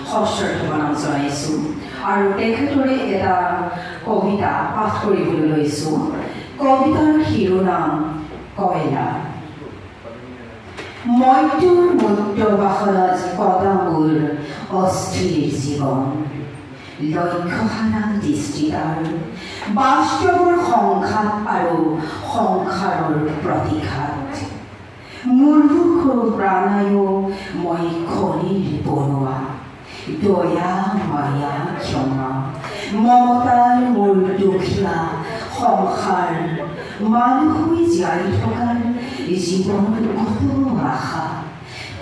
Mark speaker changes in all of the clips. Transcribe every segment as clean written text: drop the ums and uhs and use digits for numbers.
Speaker 1: প্ৰণাম জনাইছোঁ আৰু তেখেতৰে এটা কবিতা পাঠ কৰিবলৈ লৈছোঁ। কবিতাৰ শিৰোনাম কয়লা। মইটোৰ মুক্ত বাসনাত কদা মোৰ অস্থিৰ জীৱন, লক্ষ্যহাৰা দৃষ্টি তাৰ বাস্তৱৰ সংঘাত আৰু সংসাৰৰ প্ৰতিঘাত। মুৰ্মুখৰ প্ৰাণায়ো মই খনিৰ বনোৱা, দয়া মায়া ক্ষমা মমতাৰ মোৰ দুখীয়া সংসাৰ। মানুহ হৈ জীয়াই থকাৰ জীৱনৰ কত আশা,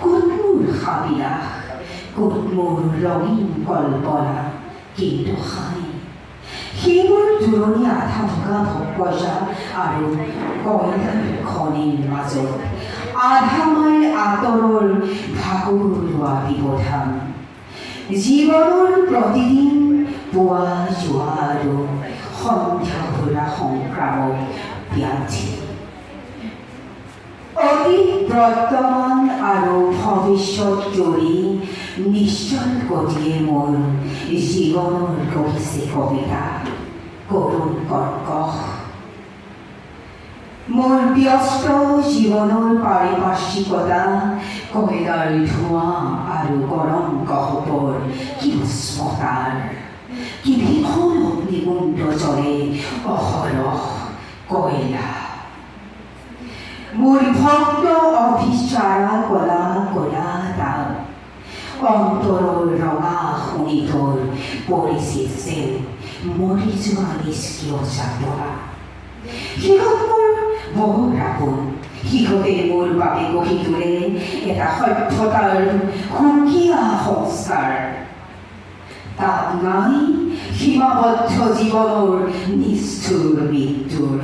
Speaker 1: ক'ত মোৰ হাবিয়াস, ক'ত মোৰ ৰঙীন কল্পনা, কিন্তু সেইবোৰ দূৰণি আধা ভগা ভকজা আৰু কয়লাৰ খনিৰ মাজত আধা মাইল আঁতৰৰ ভাগৰুৱা ব্যৱধান। জীৱনৰ প্ৰতিদিন পুৱা যোৱা আৰু সন্ধ্যা ঘূৰা সংক্ৰামক ব্যাধি। অতীত বৰ্তমান আৰু ভৱিষ্যত জুৰি নিশ্চল গতিয়ে মোৰ জীৱনৰ গঢ়িছে কবিতা কৰুণ কৰ্কশ। মোৰ ব্যস্ত জীৱনৰ পাৰিপাৰ্শ্বিকতা কয়লাৰ ধোঁৱা আৰু গৰম গহ্বৰ কি উষ্ণতাৰ, কি ভীষণ অগ্নিকুণ্ড জ্বলে অহৰহ কয়লা। মোৰ ভক্ত অভিচাৰা কলা কলা দাগ, অন্তৰৰ ৰঙা শোণিতৰ পৰিচিত যেন মৰি যোৱা নিষ্ক্ৰিয় চাতৰা। সিহঁত মোৰ বহুত আপোন, সিহঁতে মোৰ বাবে গঢ়ি তোলে এটা সভ্যতাৰ সুকীয়া সংস্কাৰ। তাত নাই সীমাবদ্ধ জীৱনৰ নিষ্ঠুৰ মৃত্যুৰ,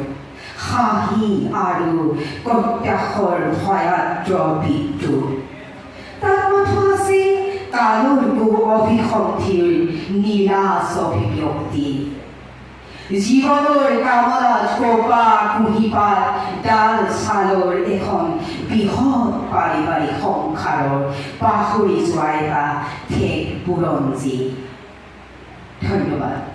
Speaker 1: হাঁহি আৰু প্ৰত্যাশৰ ভয়াদ্ৰ বিদ্যুৎ। তাত মাথো আছে কালৰ অভিসন্ধিৰ নিৰাশ অভিব্যক্তি। জীৱনৰ কামনাত কপা কুঁহিপাত ডাল ছালৰ এখন বৃহৎ পাৰিবাৰিক সংসাৰৰ পাহৰি যোৱা এটা ঠেক বুৰঞ্জী। ধন্যবাদ।